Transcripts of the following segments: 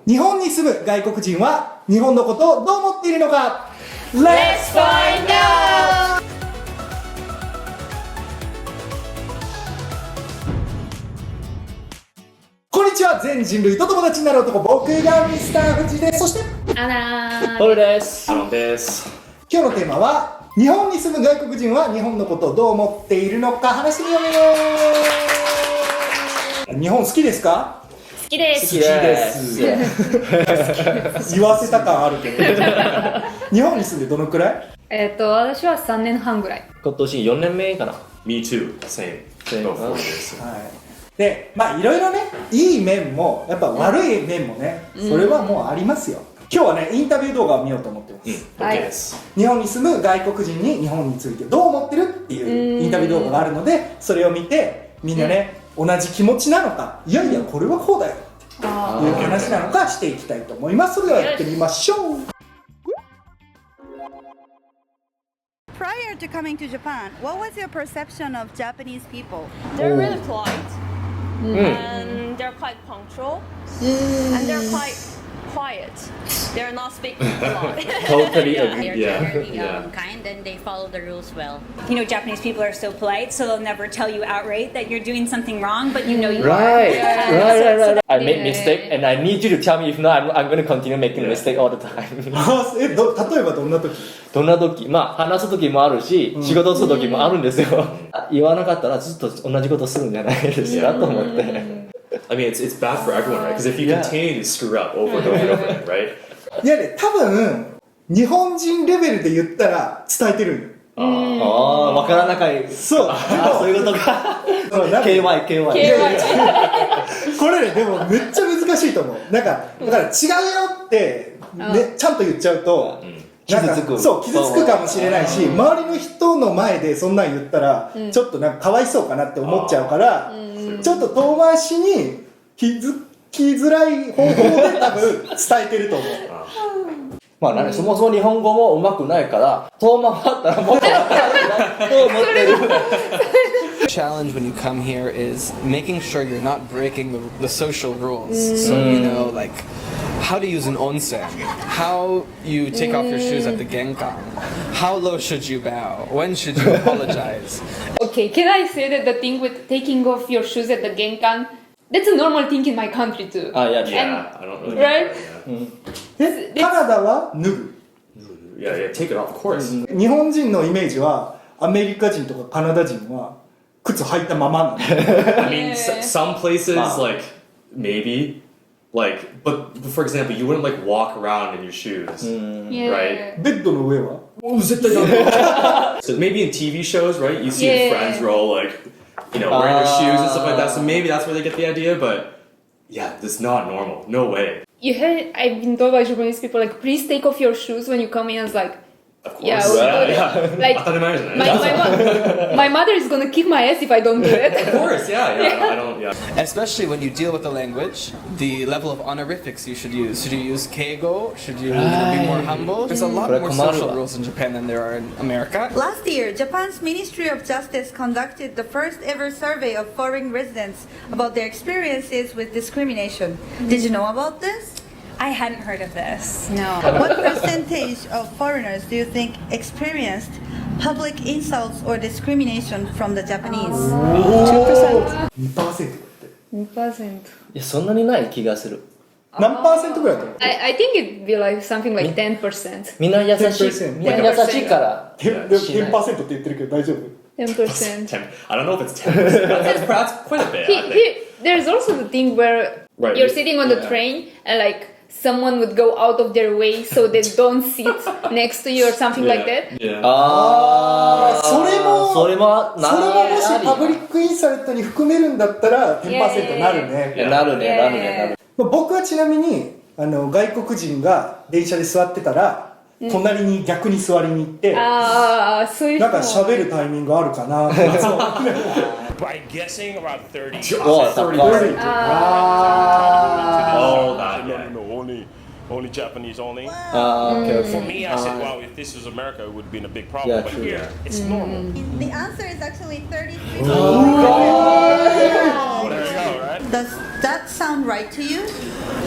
日本に住む外国人は日本のことをどう思っているのか Let's find out! こんにちは、全人類と友達になる男、僕がミスター藤です。そしてアナポールです。アロンです。今日のテーマは日本に住む外国人は日本のことをどう思っているのか話してみよう。日本好きですか？好きです。好きです言わせた感あるけど日本に住んでどのくらい？私は3年半ぐらい。今年4年目かな。 Me too. Same. About 4 years. はい。で、まあいろいろね、いい面もやっぱ悪い面もね、それはもうありますよ。今日はね、インタビュー動画を見ようと思ってます。はい OK です。日本に住む外国人に日本についてどう思ってるっていうインタビュー動画があるので、それを見てみんなね、同じ気持ちなのか、いやいやこれはこうだよっていう話なのかしていきたいと思います。それではやってみましょう。Prior to coming to Japan, what was your perception of Japanese people? They're really polite, and they're quite punctual, and they're quite quiet. They're not speaking a lot. Totally They're agree. generally Yeah. kind and they follow the rules well. You know, Japanese people are so polite, so they'll never tell you outright that you're doing something wrong, but you know you Right, are. right. I make mistake and I need you to tell me. If not, I'm going to continue making mistake all the time. 例えばどんな時？どんな時、まあ話す時もあるし、仕事する時もあるんですよ。言わなかったらずっと同じことするんじゃないですかと思って。I mean, it's bad for everyone, right? Because if you continue to screw up over and over and over again, right? いやね、多分日本人レベルで言ったら伝えてるんよ。ああ、わからなかい。そう。そういうことか。KY。これね、でもめっちゃ難しいと思う。なんか、だから違うよって、ね、ちゃんと言っちゃうと、なんか傷つく。そう、傷つくかもしれないし、周りの人の前でそんなん言ったら、ちょっとなんかかわいそうかなって思っちゃうから、ちょっと遠回しに気づきづらい方法で多分伝えてると思う。まあそもそも日本語も上手くないから遠回ったらもっとわからないと思ってる。Challenge when you come here is making sure you're not breaking the social rules. So you know, like how to use an onsen, how you take off your shoes at the genkan, how low should you bow, when should you apologize. Okay, can I say that the thing with taking off your shoes at the genkan, that's a normal thing in my country too. Yeah, I don't really. Right?カナダは脱ぐ。Yeah, take it off, of course. 日本人のイメージはアメリカ人とかカナダ人は靴履いたままなの。I mean, some places like maybe, like, but for example, you wouldn't like walk around in your shoes, right? ベッドの上は？ So maybe in TV shows, right? You see the friends roll like, you know, wearing their shoes and stuff like that. So maybe that's where they get the idea, but yeah, that's not normal. No way. I've been told by Japanese people, like, please take off your shoes when you come in. I was like, Of course. yeah, we'll do it. Like, 当たり前じゃない。 my mother is gonna kick my ass if I don't do it. Of course, yeah. I don't, yeah. Especially when you deal with the language, the level of honorifics you should use. Should you use keigo? Should you be more humble? There's a lot more social rules in Japan than there are in America. Last year, Japan's Ministry of Justice conducted the first ever survey of foreign residents about their experiences with discrimination. Did you know about this? I hadn't heard of this. No. What percentage of foreigners do you think experienced public insults or discrimination from the Japanese? 2%. 2%って。 2%. いやそんなにない気がする。何%ぐらいだと思う？ I think it'd be like something like 10%. みんな優しい。 10%みんな優しいから。 10% って言ってるけど大丈夫？ 10%. I don't know if it's 10%. That's quite a bit. I think. There's also the thing where Right. you're sitting on the train and like someone would go out of their way so they don't sit next to you or something like that. Yeah. ああ。それもそれももしパブリックインサルトに含めるんだったら 10% なるね。なるね。僕はちなみに外国人が電車で座ってたら隣に逆に座りに行ってそういうなんか喋るタイミングあるかなって。By guessing about 30. 30. Oh, that, yeah. No, only Japanese only. Okay. For me, I said, wow, if this was America, it would have been a big problem. Yeah, But true. here, it's normal. The answer is actually 33%. There you go, right? Does that sound right to you?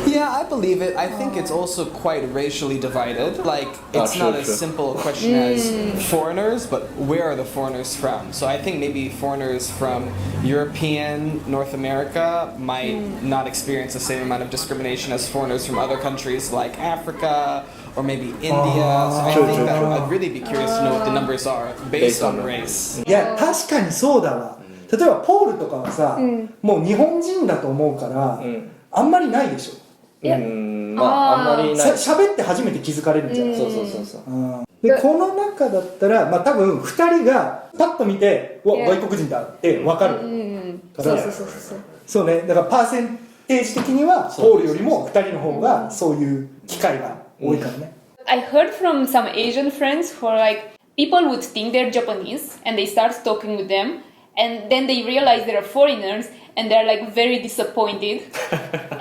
Yeah, I believe it. I think it's also quite racially divided. Like, it's True, not true. as simple a question as foreigners, but where are the foreigners from? So I think maybe foreigners from European North America might not experience the same amount of discrimination as foreigners from other countries like Africa or maybe India. So I think that I'd really be curious to know what the numbers are based on race. いや確かにそうだわ。例えばポールとかはさ、もう日本人だと思うから、あんまりないでしょ。まああんまりない。喋って初めて気づかれるんじゃない。そうそうそうそう。でこの中だったら、まあ多分2人がパッと見て、うわ外国人だって分かるから、そうね。だからパーセンテージ的にはポールよりも2人の方がそういう機会が多いからね。I heard from some Asian friends who are like, people would think they're Japanese and they start talking with them and then they realize they're foreigners and they're like very disappointed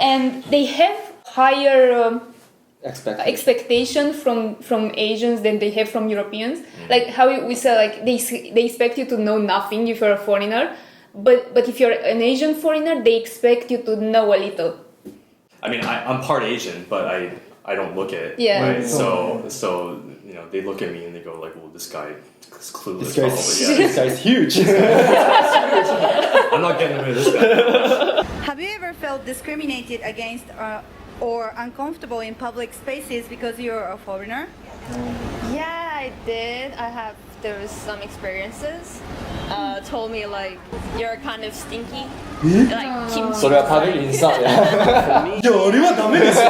and they have higher expectation from Asians than they have from Europeans. Like how we say, like they expect you to know nothing if you're a foreigner, but if you're an Asian foreigner, they expect you to know a little. I mean, I'm part Asian, but I don't look it. Yeah. Right? So you know, they look at me and they go like, well, this guy is clueless. This guy's huge. I'm not getting rid of this guy. Have you ever felt discriminated against or uncomfortable in public spaces because you're a foreigner? Yeah, I did. There was some experiences. Told me like you're kind of stinky. Like kimchi. それは食べるインサートや。いやあれはダメですよ。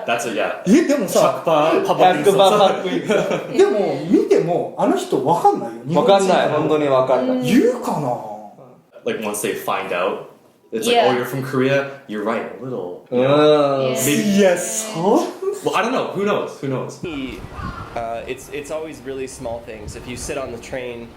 That's a yeah. でもさ、 100% でも見てもあの人わかんないよ。わかんない。本当にわかんない。言うかな。Like once they find out, it's Yeah. like, oh, you're from Korea. You're right, a little. うん。 いやそう。 Well, I don't know. Who knows? Who knows? It's always really small things. If you sit on the train,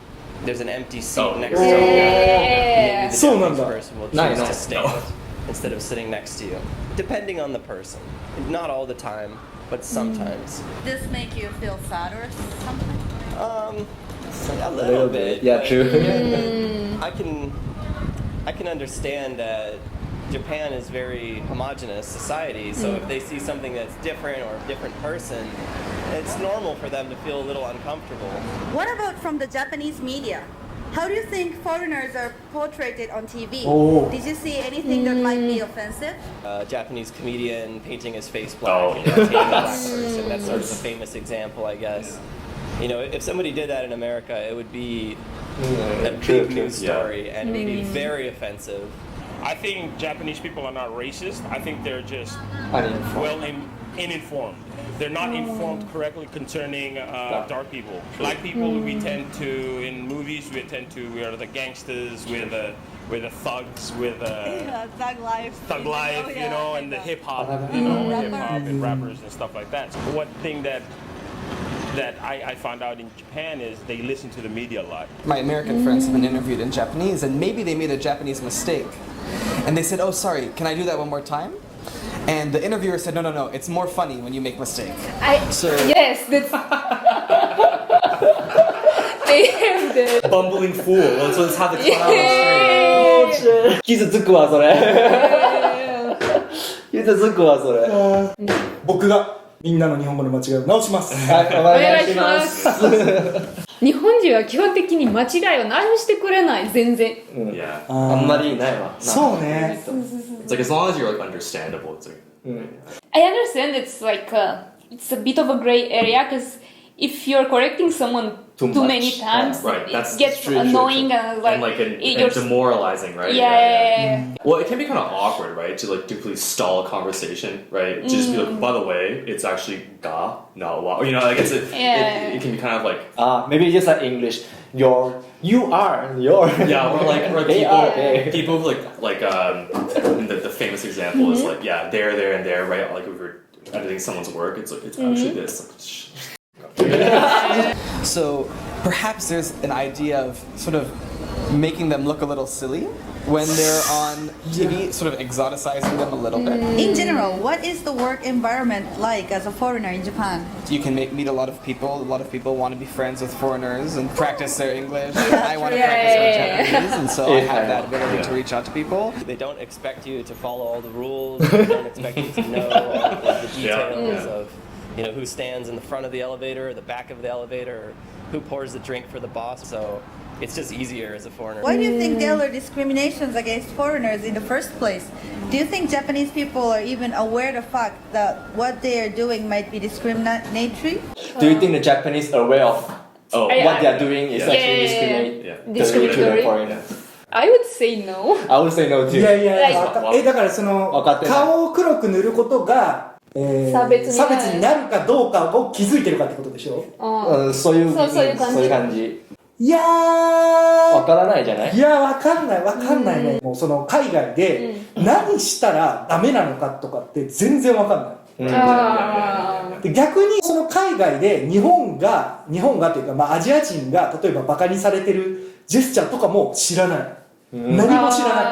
there's an empty seat next to you. Yeah. Maybe the So Japanese number. person will No, choose no, to stand no. instead of sitting next to you, depending on the person. Not all the time, but sometimes. Does this make you feel sad or something? A little bit. Yeah, but, true. I can understand that Japan is very homogenous society, so if they see something that's different or a different person, it's normal for them to feel a little uncomfortable. What about from the Japanese media? How do you think foreigners are portrayed on TV? Oh. Did you see anything that might be offensive? Japanese comedian painting his face black and imitating a black person. That's sort of a famous example, I guess. You know, if somebody did that in America, it would be a big news story and it would be very offensive. I think Japanese people are not racist. I think they're just uninformed. They're not informed correctly concerning dark people. Black people, we tend to, in movies, we are the gangsters, we're the thugs, we're the Thug life. thug life, you know, and the hip hop, you know, hip hop and rappers and stuff like that. So one thing that I found out in Japan is they listen to the media a lot. My American friends have been interviewed in Japanese, and maybe they made a Japanese mistake. And they said, oh, sorry, can I do that one more time? And the interviewer said, no, it's more funny when you make mistakes. Yes, that's. They have the. Bumbling fool. Let's have the clown on the street. 傷つくわ、それ。傷つくわ、それ。僕がみんなの日本語の間違いを直します。はい、お願いします。日本人は基本的に間違いを何もしてくれない全然。Yeah. あんまりないわ。そうね。 It's like as long as you're like understandable, it's like. I understand it's like it's a bit of a gray area because if you're correcting someone too many times, Right, that's it gets true, annoying and like and demoralizing, right? Yeah. Well, it can be kind of awkward, right? To like completely stall a conversation, right? To just be like, by the way, it's actually ga, not wa. You know, like it can be kind of like maybe just like English. You are. Yeah, or like they are, they. people like the famous example is like there and there, right? Like if we're editing someone's work, it's like it's actually this. So perhaps there's an idea of sort of making them look a little silly when they're on TV, sort of exoticizing them a little bit. In general, what is the work environment like as a foreigner in Japan? You can meet a lot of people. A lot of people want to be friends with foreigners and practice their English. I want to practice my Japanese, and so I have that ability to reach out to people. They don't expect you to follow all the rules. They don't expect you to know all the details of, you know, who stands in the front of the elevator, or the back of the elevator, or who pours the drink for the boss. So it's just easier as a foreigner. Why do you think there are discriminations against foreigners in the first place? Do you think Japanese people are even aware of the fact that what they are doing might be discriminatory? Do you think the Japanese are aware of what they are doing is actually discriminatory to the foreigners? I would say no. I would say no too. いやいや、だからその顔を黒く塗ることが、差別になるかどうかを気づいてるかってことでしょ。そういう感じ。いやー、わからないじゃない？いや、わかんないね。もうその海外で何したらダメなのかとかって全然わかんない。で逆にその海外で日本がというか、まあアジア人が例えばバカにされてるジェスチャーとかも知らない。何も知らない。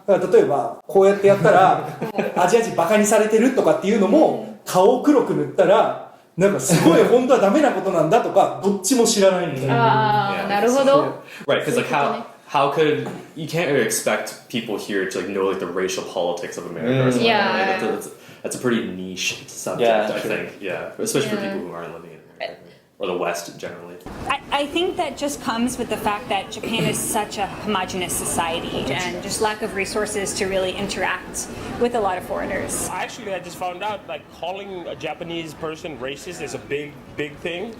だから例えばこうやってやったらアジア人バカにされてるとかっていうのも顔を黒く塗ったらなんかすごい本当はダメなことなんだとかどっちも知らないんだよ。なるほど。Right, because like how could you can't really expect people here to like know like the racial politics of America or something. Yeah. That's a pretty niche subject, I think. Yeah, especially for people who aren't living in America or the West generally. I think that just comes with the fact that Japan is such a homogenous society and just lack of resources to really interact with a lot of foreigners. Actually, I just found out like calling a Japanese person racist is a big thing.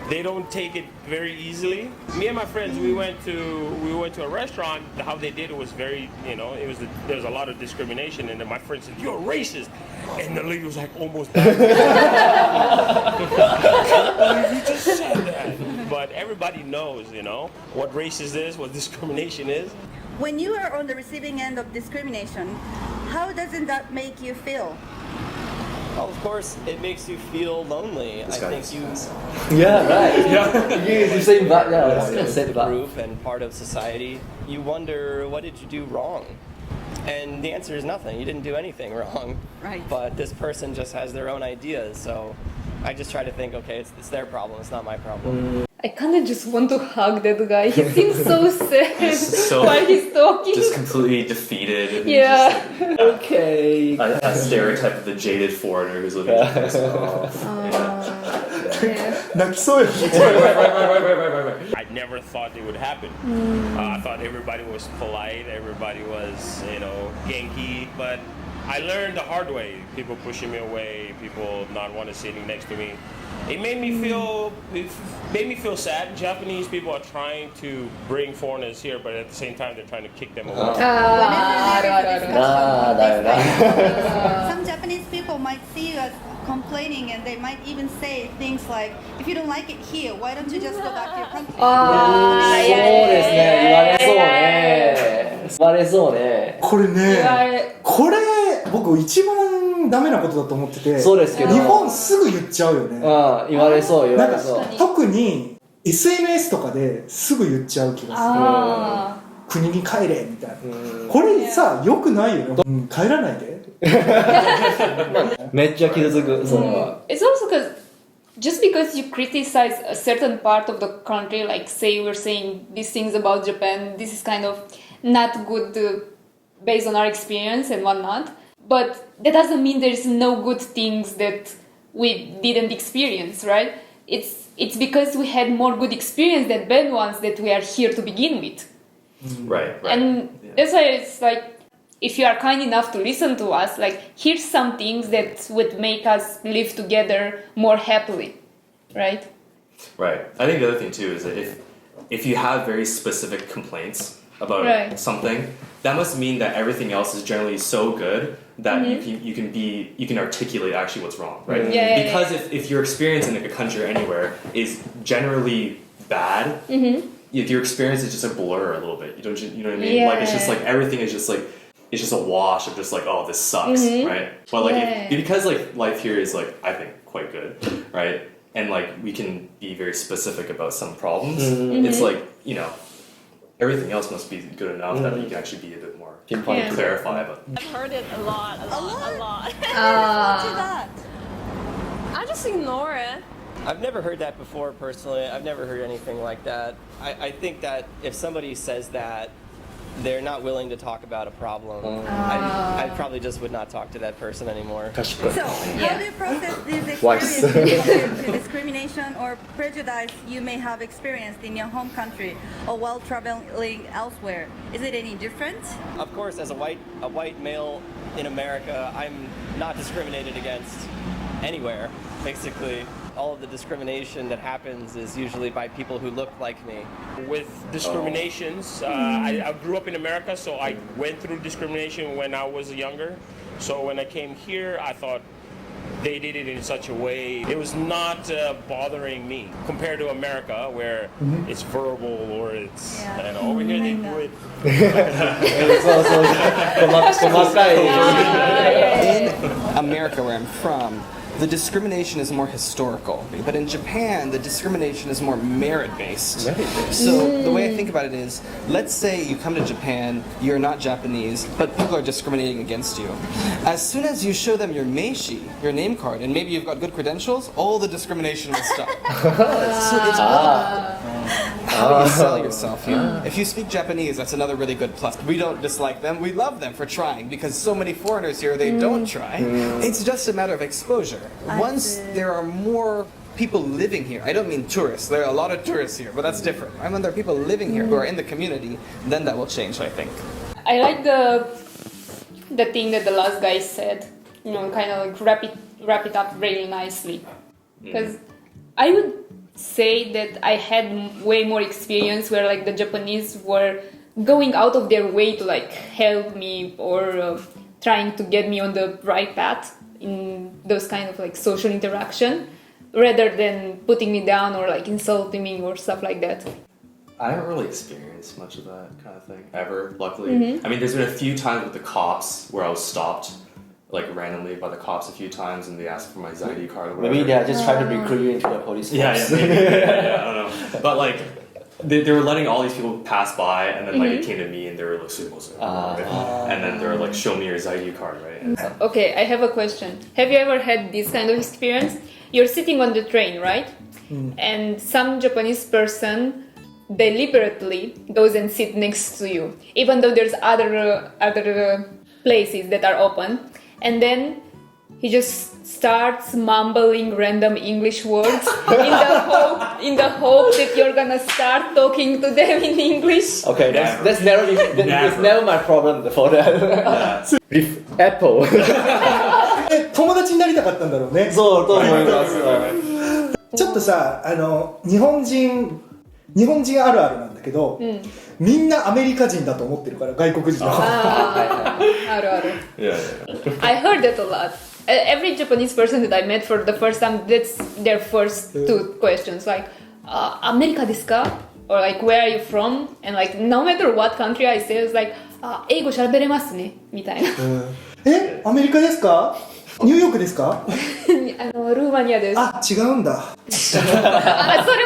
They don't take it very easily. Me and my friends, we went to a restaurant. How they did it was very, there was a lot of discrimination, and then my friend said, "You're racist," and the lady was like almost dying. You just said that. But everybody knows, what racist is, what discrimination is. When you are on the receiving end of discrimination, how doesn't that make you feel? Well, of course, it makes you feel lonely. I think you. Yeah, right. You say that. Yeah, I was gonna say that. Group and part of society. You wonder, what did you do wrong? And the answer is nothing. You didn't do anything wrong. Right. But this person just has their own ideas. So I just try to think, okay, it's their problem. It's not my problem. I kind of just want to hug that guy. He seems so sad while he's talking. Just completely defeated. And yeah. Okay. A stereotype of the jaded foreigner who's living in Japan. Right. I never thought it would happen. I thought everybody was polite, everybody was, Genki, but I learned the hard way. People pushing me away, people not wanting to sitting next to me. It made me feel sad. Japanese people are trying to bring foreigners here, but at the same time they're trying to kick them away. Some Japanese people might see you as complaining, and they might even say things like, "If you don't like it here, why don't you just go back to your country?" そうですね。言われそうね。これね、これ僕一番ダメなことだと思ってて。そうですけど。日本すぐ言っちゃうよね。言われそう。なんか特に SNS とかですぐ言っちゃう気がする。国に帰れみたいな。これさ良くないよね。帰らないで。めっちゃ傷つく。それは。It's also because just because you criticize a certain part of the country, like say we're saying these things about Japan, this is kind of not good based on our experience and whatnot. But that doesn't mean there's no good things that we didn't experience, right? It's because we had more good experience than bad ones that we are here to begin with. Right. And that's why it's like, if you are kind enough to listen to us, like, here's some things that would make us live together more happily, right? Right. I think the other thing too is that if you have very specific complaints about something, that must mean that everything else is generally so good that you can articulate actually what's wrong, right? Because if your experience in a country or anywhere is generally bad, if your experience is just a blur a little bit, you know what I mean? Like it's just like everything is just like it's just a wash of just like, oh, this sucks, right? But like because like life here is like I think quite good, right? And like we can be very specific about some problems. It's like everything else must be good enough that you can actually be a bit more Pinpoint. clarify. But I've heard it a lot. What do that? I just ignore it. I've never heard that before personally. I've never heard anything like that. I think that if somebody says that, they're not willing to talk about a problem. I probably just would not talk to that person anymore. So, how do you process these experiences compared to discrimination or prejudice you may have experienced in your home country or while traveling elsewhere? Is it any different? Of course, as a white male in America, I'm not discriminated against anywhere, basically. All of the discrimination that happens is usually by people who look like me. With discriminations, I grew up in America, so I went through discrimination when I was younger. So when I came here, I thought they did it in such a way, it was not bothering me compared to America where it's verbal or it's, and over here they do it. In America, where I'm from, the discrimination is more historical, but in Japan, the discrimination is more merit-based. So the way I think about it is, let's say you come to Japan, you're not Japanese, but people are discriminating against you. As soon as you show them your meishi, your name card, and maybe you've got good credentials, all the discrimination will stop. So it's all about how you sell yourself here. If you speak Japanese, that's another really good plus. We don't dislike them, we love them for trying, because so many foreigners here, they don't try. It's just a matter of exposure. Once there are more people living here, I don't mean tourists, there are a lot of tourists here, but that's different. I mean, there are people living here who are in the community, then that will change, I think. I like the thing that the last guy said, you know, kind of like wrap it up really nicely. Because I would say that I had way more experience where like the Japanese were going out of their way to like help me or trying to get me on the right path in those kind of like social interaction rather than putting me down or like insulting me or stuff like that. I haven't really experienced much of that kind of thing ever, luckily. I mean, there's been a few times with the cops where I was stopped like randomly by the cops a few times and they asked for my ID card or whatever. Maybe they're just trying to recruit you into the police force. Yeah, I don't know. But like, they were letting all these people pass by and then like it came to me and they were like, and then they were like, show me your ID card, right? And Okay, I have a question. Have you ever had this kind of experience? You're sitting on the train, right? And some Japanese person deliberately goes and sit next to you, even though there's other places that are open. And then he just starts mumbling random English words in the hope that you're gonna start talking to them in English. Okay, that's never my problem for that. With Apple. 友達になりたかったんだろうね。そうと思います。ちょっとさ、日本人あるあるなんだけど、みんなアメリカ人だと思ってるから、外国人の。あるある。I heard that a lot. Every Japanese person that I met for the first time, that's their first two questions. Like, America ですか? Or like, where are you from? And like, no matter what country I say, it's like, 英語喋れますねみたいな。アメリカですか？ニューヨークですか？ルーマニアです。あ、違うんだ。それ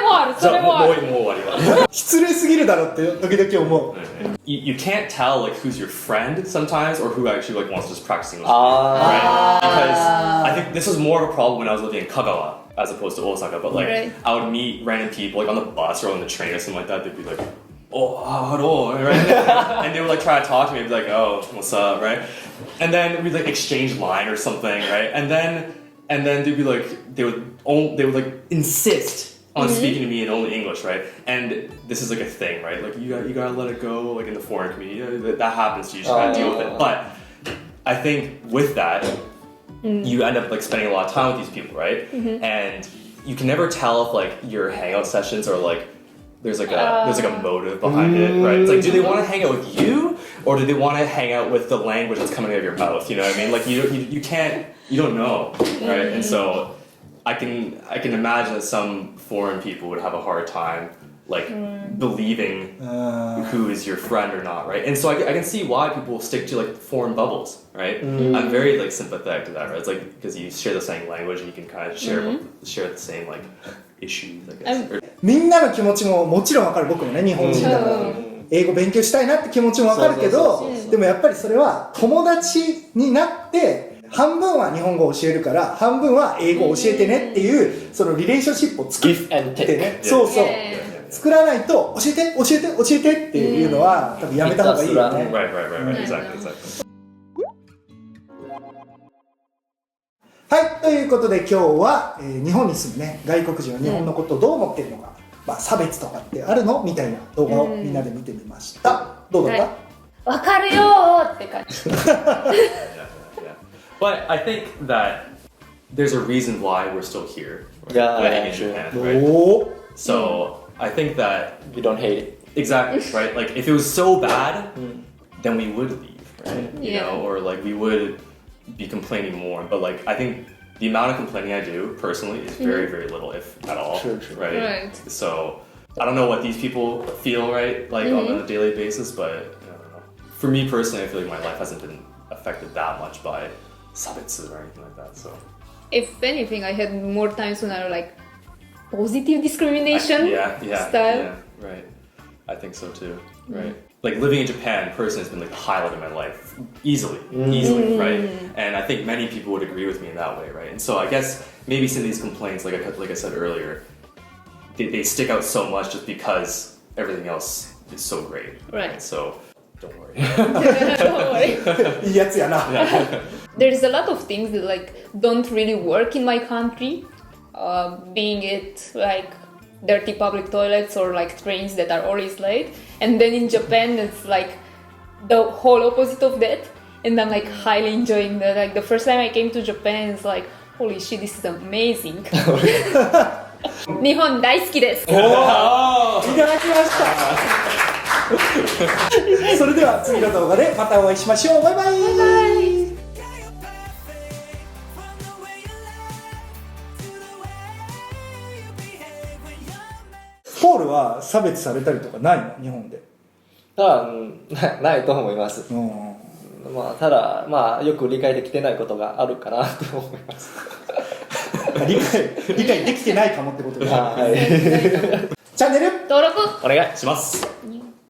もある。もう終わりは。失礼すぎるだろって時々思う。You can't tell like who's your friend sometimes or who actually like wants to just practice English, right? Because I think this was more of a problem when I was living in Kagawa as opposed to Osaka. But like I would meet random people like on the bus or on the train or something like that. They'd be like, "Oh, hello," right? And they would like try to talk to me. They'd be like, "Oh, what's up?" Right? And then we'd like exchange line or something, right? And then they'd be like, they would like insist on speaking to me in only English, right? And this is like a thing, right? Like you gotta let it go, like in the foreign community, that happens. You just gotta deal with it. But I think with that, you end up like spending a lot of time with these people, right? And you can never tell if like your hangout sessions are like there's like a motive behind it, right? It's like, do they want to hang out with you, or do they want to hang out with the language that's coming out of your mouth? You know what I mean? Like you don't know, right? And so I can imagine that some foreign people would have a hard time like believing who is your friend or not, right? And so I can see why people stick to like foreign bubbles, right? I'm very like sympathetic to that, right? It's like because you share the same language and you can kind of share the same like issues, I guess. みんなの気持ちももちろんわかる、僕もね、日本人だから。英語勉強したいなって気持ちもわかるけど、でもやっぱりそれは友達になって半分は日本語を教えるから半分は英語を教えてねっていうそのリレーションシップを作ってね、そうそう作らないと教えて教えて教えてっていうのは多分やめた方がいいよね。はい、ということで今日は、日本に住むね外国人は日本のことをどう思っているのか、まあ、差別とかってあるのみたいな動画をみんなで見てみました。どうだった？わかるよーって感じ。But I think that there's a reason why we're still here, Yeah, living in sure. Japan, right? So I think that You don't hate it. exactly right. Like if it was so bad, then we would leave, right? You Yeah. know, or like we would be complaining more. But like I think the amount of complaining I do personally is very, very little, if at all. True. Right? So I don't know what these people feel, right? Like on a daily basis, but I don't know. For me personally, I feel like my life hasn't been affected that much by sabetsu or anything like that. So If anything, I had more times when I was like positive discrimination yeah, style. Right. I think so too. Right. Like living in Japan personally has been like the highlight of my life, easily, right? And I think many people would agree with me in that way, right? And so I guess maybe some of these complaints, like I said earlier, they stick out so much just because everything else is so great. Right. So don't worry. Don't worry. いいやつやな。 There's a lot of things that like don't really work in my country, being it like dirty public toilets or like trains that are always late. And then in Japan, it's like the whole opposite of that. And I'm like highly enjoying that. Like the first time I came to Japan, it's like, holy shit, this is amazing. 日本大好きです。いただきました。それでは次の動画でまたお会いしましょう。バイバイ。ポールは差別されたりとかないの？日本で。ないと思います。まあただまあよく理解できてないことがあるかなと思います。理解できてないかもってことです。はい。チャンネル登録お願いします。